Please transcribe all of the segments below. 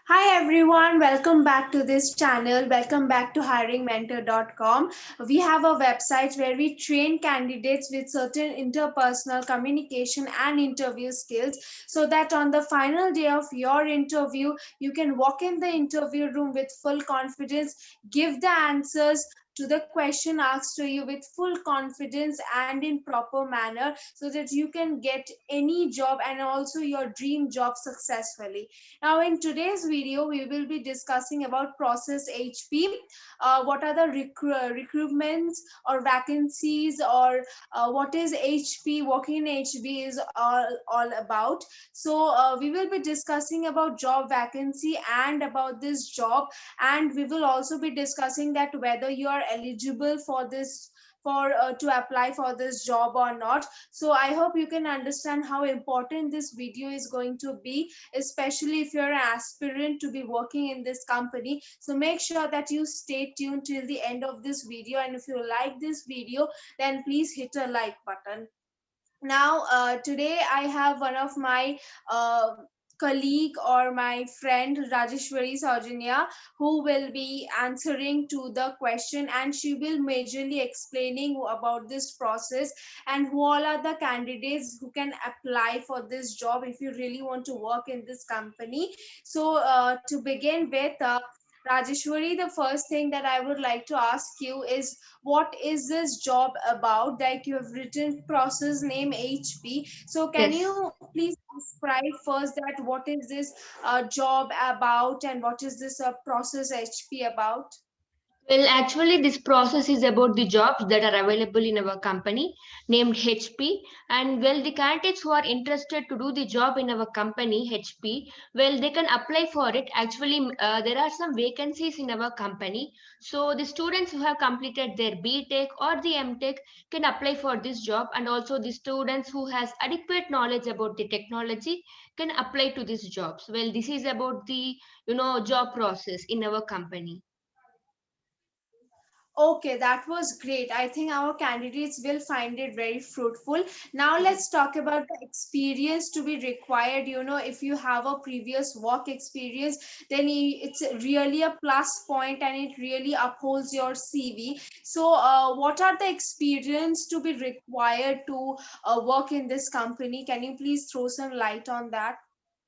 Hi everyone, welcome back to this channel. Welcome back to hiringmentor.com. We have a website where we train candidates with certain interpersonal communication and interview skills so that on the final day of your interview, you can walk in the interview room with full confidence, give the answers to the question asked to you with full confidence and in proper manner so that you can get any job and also your dream job successfully. Now, in today's video, we will be discussing about process HP. What are the recruitments or vacancies, or what is HP? Working in HP is all about. So, we will be discussing about job vacancy and about this job, and we will also be discussing that whether you are eligible for this for to apply for this job or not. So I hope you can understand how important this video is going to be, especially if you're an aspirant to be working in this company. So make sure that you stay tuned till the end of this video, and if you like this video, then please hit a like button. Now, today I have one of my colleague or my friend Rajeshwari Saujanya, who will be answering to the question, and she will majorly explaining about this process and who all are the candidates who can apply for this job if you really want to work in this company. So to begin with, Rajeshwari, the first thing that I would like to ask you is, what is this job about? Like, you have written process name HP. So can Yes. you please describe first that what is this job about, and what is this process HP about? Well, actually, this process is about the jobs that are available in our company named HP. And well, the candidates who are interested to do the job in our company, HP, well, they can apply for it. Actually, there are some vacancies in our company. So the students who have completed their B Tech or the M Tech can apply for this job. And also the students who has adequate knowledge about the technology can apply to these jobs. Well, this is about the, job process in our company. Okay, that was great. I think our candidates will find it very fruitful. Now, let's talk about the experience to be required. If you have a previous work experience, then it's really a plus point and it really upholds your CV. So, what are the experience to be required to work in this company? Can you please throw some light on that?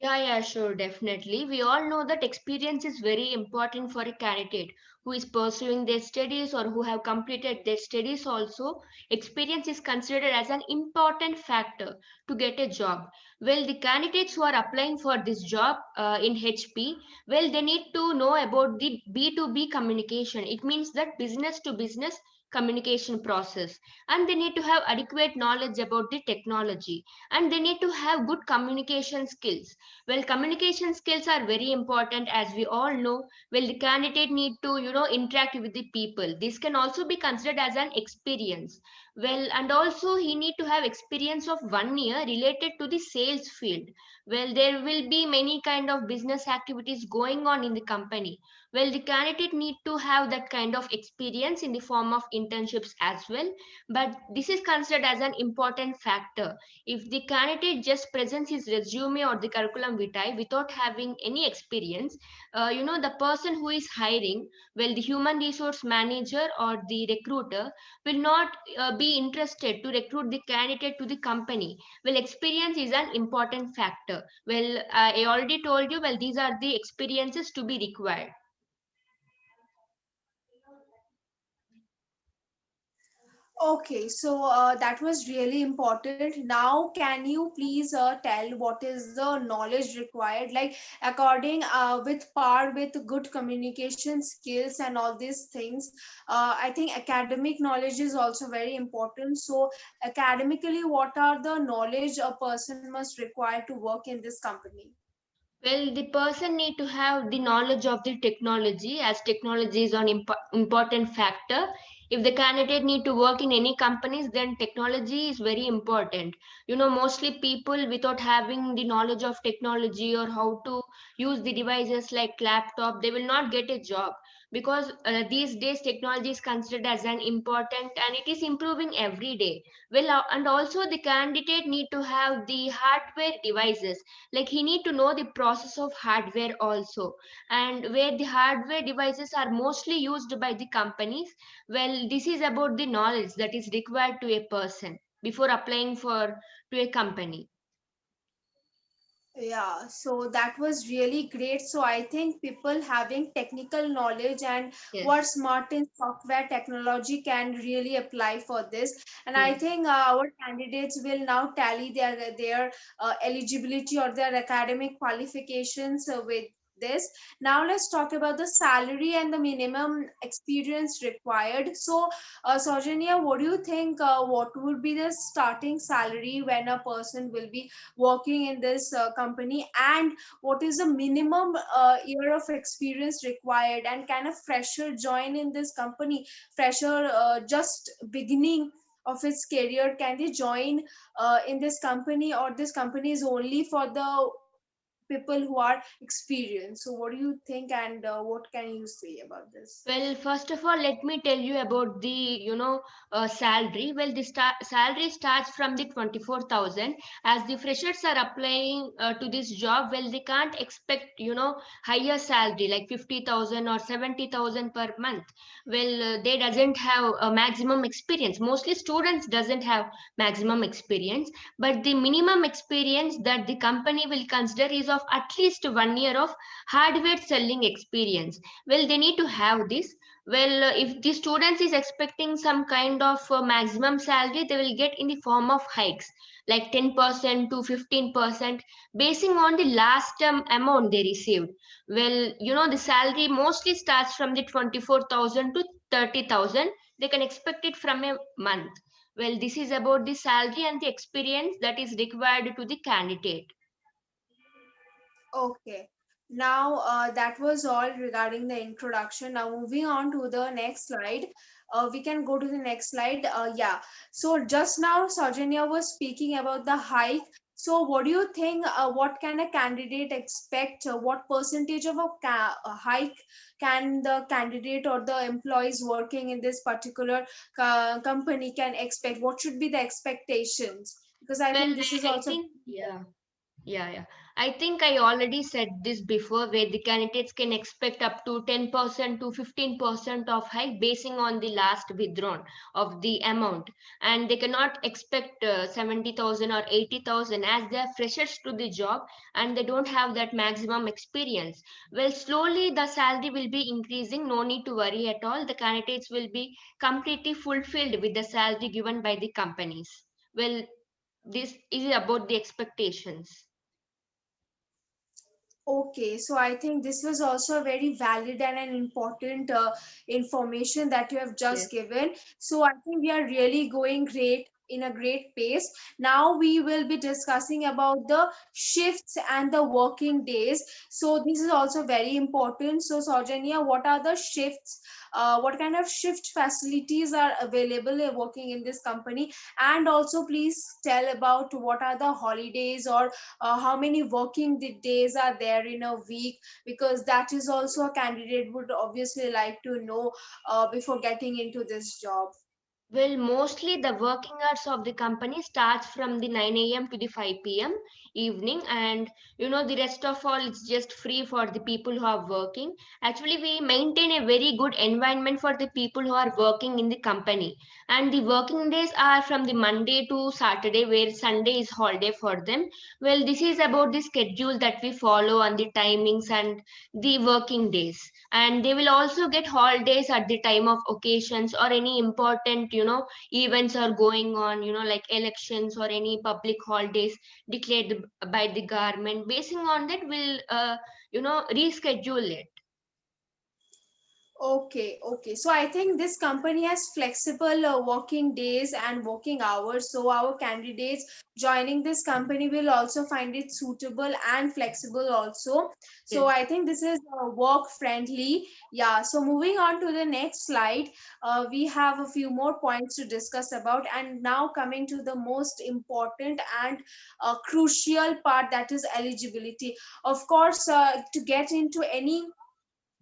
Yeah, sure, definitely. We all know that experience is very important for a candidate who is pursuing their studies or who have completed their studies also. Experience is considered as an important factor to get a job. Well, the candidates who are applying for this job in HP, well, they need to know about the B2B communication. It means that business to business communication process, and they need to have adequate knowledge about the technology, and they need to have good communication skills. Well, communication skills are very important, as we all know. Well, the candidate need to interact with the people. This can also be considered as an experience. Well, and also he need to have experience of 1 year related to the sales field. Well, there will be many kind of business activities going on in the company. Well, the candidate need to have that kind of experience in the form of internships as well. But this is considered as an important factor. If the candidate just presents his resume or the curriculum vitae without having any experience, the person who is hiring, well, the human resource manager or the recruiter will not be interested to recruit the candidate to the company. Well, experience is an important factor. Well, I already told you, well, these are the experiences to be required. Okay, so that was really important. Now, can you please tell what is the knowledge required? Like, according with par with good communication skills and all these things, I think academic knowledge is also very important. So, academically, what are the knowledge a person must require to work in this company? Well, the person need to have the knowledge of the technology, as technology is an important factor. If the candidate need to work in any companies, then technology is very important. Mostly people without having the knowledge of technology or how to use the devices like laptop, they will not get a job. because these days technology is considered as an important and it is improving every day. Well, and also the candidate need to have the hardware devices, like he need to know the process of hardware also, and where the hardware devices are mostly used by the companies. Well, this is about the knowledge that is required to a person before applying for to a company. Yeah, so that was really great. So I think people having technical knowledge and what Yes. smart in software technology can really apply for this. And I Yes. think our candidates will now tally their eligibility or their academic qualifications with this. Now let's talk about the salary and the minimum experience required. So, Saujanya, what do you think? What would be the starting salary when a person will be working in this company, and what is the minimum year of experience required, and can a fresher join in this company, fresher just beginning of his career, can they join in this company, or this company is only for the people who are experienced? So what do you think, and what can you say about this? Well, first of all, let me tell you about the salary. Well, the salary starts from the 24,000. As the freshers are applying to this job, well, they can't expect higher salary like 50,000 or 70,000 per month. Well, they doesn't have a maximum experience. Mostly students doesn't have maximum experience, but the minimum experience that the company will consider is of at least 1 year of hardware selling experience. Well, they need to have this. Well, if the students is expecting some kind of maximum salary, they will get in the form of hikes like 10% to 15%, basing on the last term amount they received. Well, the salary mostly starts from the 24,000 to 30,000. They can expect it from a month. Well, this is about the salary and the experience that is required to the candidate. Okay. Now, that was all regarding the introduction. Now, moving on to the next slide. We can go to the next slide. Yeah. So, just now, Saujanya was speaking about the hike. So, what do you think? What can a candidate expect? What percentage of a hike can the candidate or the employees working in this particular company can expect? What should be the expectations? Because I Well, think this is I also. think, yeah. Yeah, yeah. I think I already said this before, where the candidates can expect up to 10% to 15% of hike basing on the last withdrawn of the amount. And they cannot expect 70,000 or 80,000 as they are freshers to the job and they don't have that maximum experience. Well, slowly the salary will be increasing. No need to worry at all. The candidates will be completely fulfilled with the salary given by the companies. Well, this is about the expectations. Okay, so I think this was also a very valid and an important information that you have just Yes. given. So I think we are really going great in a great pace. Now we will be discussing about the shifts and the working days. So this is also very important. So Saujanya, what are the shifts? What kind of shift facilities are available working in this company? And also please tell about what are the holidays, or how many working days are there in a week, because that is also a candidate would obviously like to know before getting into this job. Well, mostly the working hours of the company starts from the 9 a.m. to the 5 p.m. evening, and the rest of all it's just free for the people who are working. Actually, we maintain a very good environment for the people who are working in the company, and the working days are from the Monday to Saturday, where Sunday is holiday for them. Well, this is about the schedule that we follow on the timings and the working days, and they will also get holidays at the time of occasions or any important events are going on, like elections or any public holidays declared by the government. Basing on that we'll reschedule it. Okay, okay. So I think this company has flexible working days and working hours. So our candidates joining this company will also find it suitable and flexible also. So Yes. I think this is work friendly. Yeah. So moving on to the next slide, we have a few more points to discuss about. And now coming to the most important and crucial part, that is eligibility. Of course, to get into any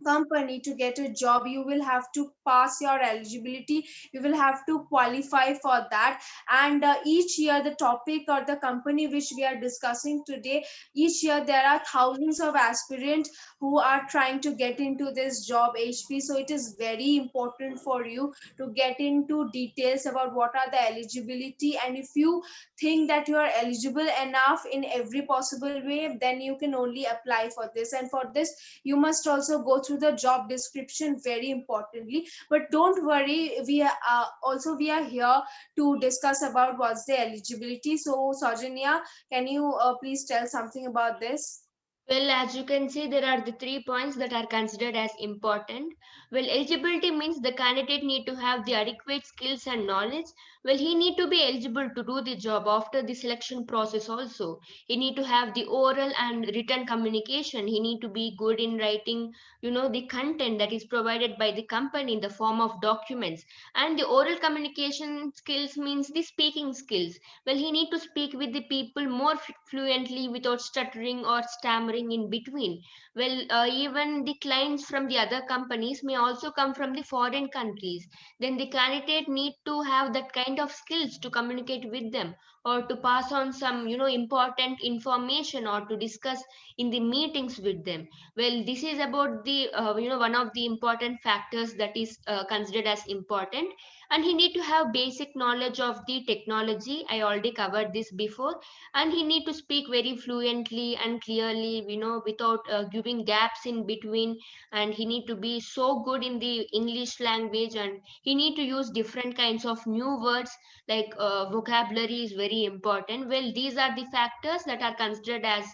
company to get a job, you will have to pass your eligibility, you will have to qualify for that. And each year, the topic or the company which we are discussing today, each year there are thousands of aspirants who are trying to get into this job HP. So it is very important for you to get into details about what are the eligibility, and if you think that you are eligible enough in every possible way, then you can only apply for this. And for this, you must also go through the job description very importantly. But don't worry, we are here to discuss about what's the eligibility. So Saujanya, can you please tell something about this? Well, as you can see, there are the 3 points that are considered as important. Well, eligibility means the candidate need to have the adequate skills and knowledge. Well, he need to be eligible to do the job after the selection process also. He need to have the oral and written communication. He need to be good in writing, the content that is provided by the company in the form of documents. And the oral communication skills means the speaking skills. Well, he need to speak with the people more fluently without stuttering or stammering in between. Well, even the clients from the other companies may also come from the foreign countries. Then the candidate need to have that kind of skills to communicate with them, or to pass on some important information, or to discuss in the meetings with them. Well, this is about the one of the important factors that is considered as important. And he need to have basic knowledge of the technology. I already covered this before. And he need to speak very fluently and clearly, without giving gaps in between. And he need to be so good in the English language, and he need to use different kinds of new words, like vocabulary is very important. Well, these are the factors that are considered as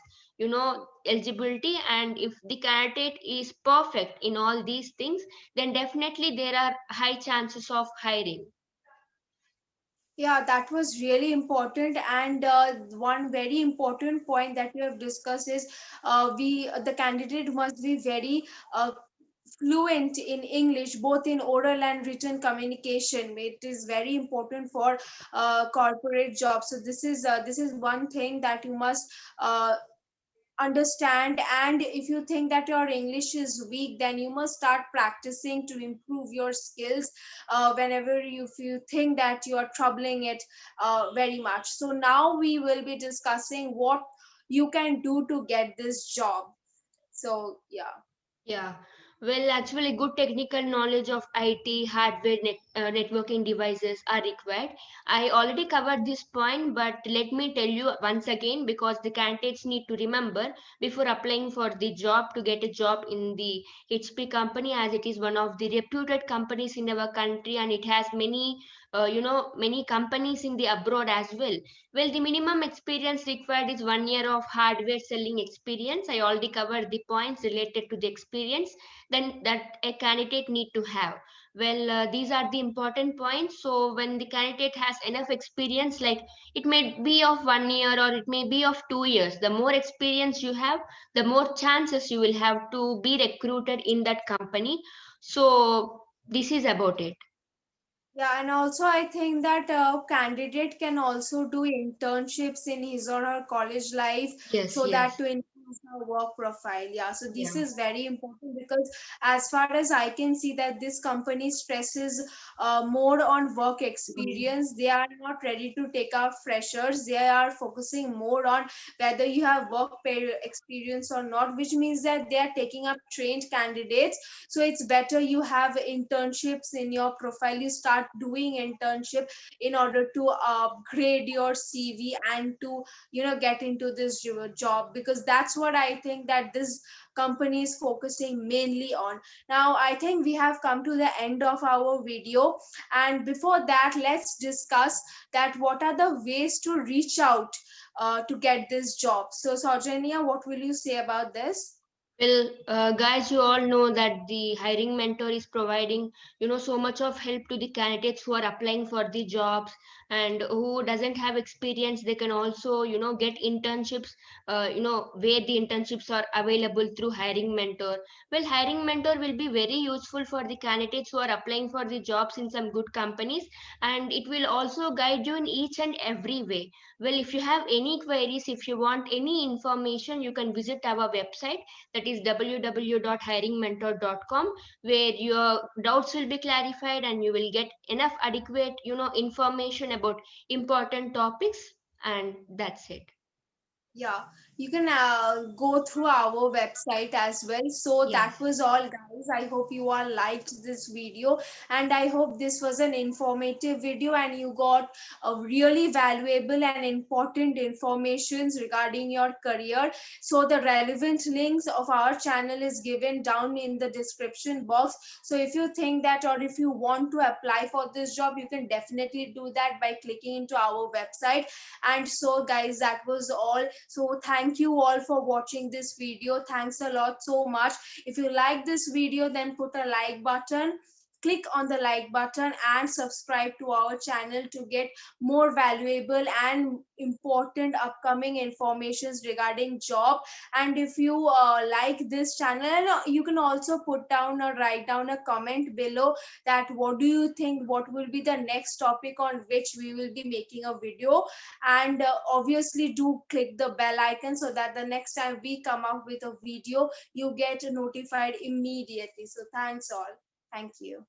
eligibility. And if the candidate is perfect in all these things, then definitely there are high chances of hiring. Yeah, that was really important. And one very important point that we have discussed is we the candidate must be very fluent in English, both in oral and written communication. It is very important for corporate jobs. So this is one thing that you must uh, understand. And if you think that your English is weak, then you must start practicing to improve your skills whenever if you think that you are troubling it very much. So now we will be discussing what you can do to get this job. So yeah. Yeah, well, actually, good technical knowledge of IT, hardware, networking devices are required. I already covered this point, but let me tell you once again, because the candidates need to remember before applying for the job, to get a job in the HP company, as it is one of the reputed companies in our country, and it has many companies in the abroad as well. Well, the minimum experience required is 1 year of hardware selling experience. I already covered the points related to the experience then that a candidate need to have. Well, these are the important points. So when the candidate has enough experience, like it may be of 1 year or it may be of 2 years, the more experience you have, the more chances you will have to be recruited in that company. So this is about it. Yeah, and also I think that candidate can also do internships in his or her college life, Yes, so that yes. to increase our work profile. Yeah, so this Yeah. is very important because as far as I can see that this company stresses more on work Mm. experience. They are not ready to take out freshers. They are focusing more on whether you have work experience or not, which means that they are taking up trained candidates. So it's better you have internships in your profile. You start doing internship in order to upgrade your CV and to get into this job, because that's what I think that this company is focusing mainly on. Now I think we have come to the end of our video, and before that, let's discuss that what are the ways to reach out to get this job. So Saujanya, what will you say about this? Well, guys, you all know that the hiring mentor is providing, so much of help to the candidates who are applying for the jobs and who doesn't have experience. They can also, get internships, where the internships are available through hiring mentor. Well, hiring mentor will be very useful for the candidates who are applying for the jobs in some good companies, and it will also guide you in each and every way. Well, if you have any queries, if you want any information, you can visit our website, that that is www.hiringmentor.com, where your doubts will be clarified and you will get enough adequate information about important topics, and that's it. Yeah, you can go through our website as well. So Yes. that was all, guys. I hope you all liked this video, and I hope this was an informative video and you got a really valuable and important informations regarding your career. So the relevant links of our channel is given down in the description box. So if you think that, or if you want to apply for this job, you can definitely do that by clicking into our website. And so guys, that was all. So thank you all for watching this video. Thanks a lot so much. If you like this video, then put a like button, click on the like button, and subscribe to our channel to get more valuable and important upcoming informations regarding job. And if you like this channel, you can also put down or write down a comment below that what do you think, what will be the next topic on which we will be making a video. And obviously do click the bell icon so that the next time we come out with a video, you get notified immediately. So thanks all. Thank you.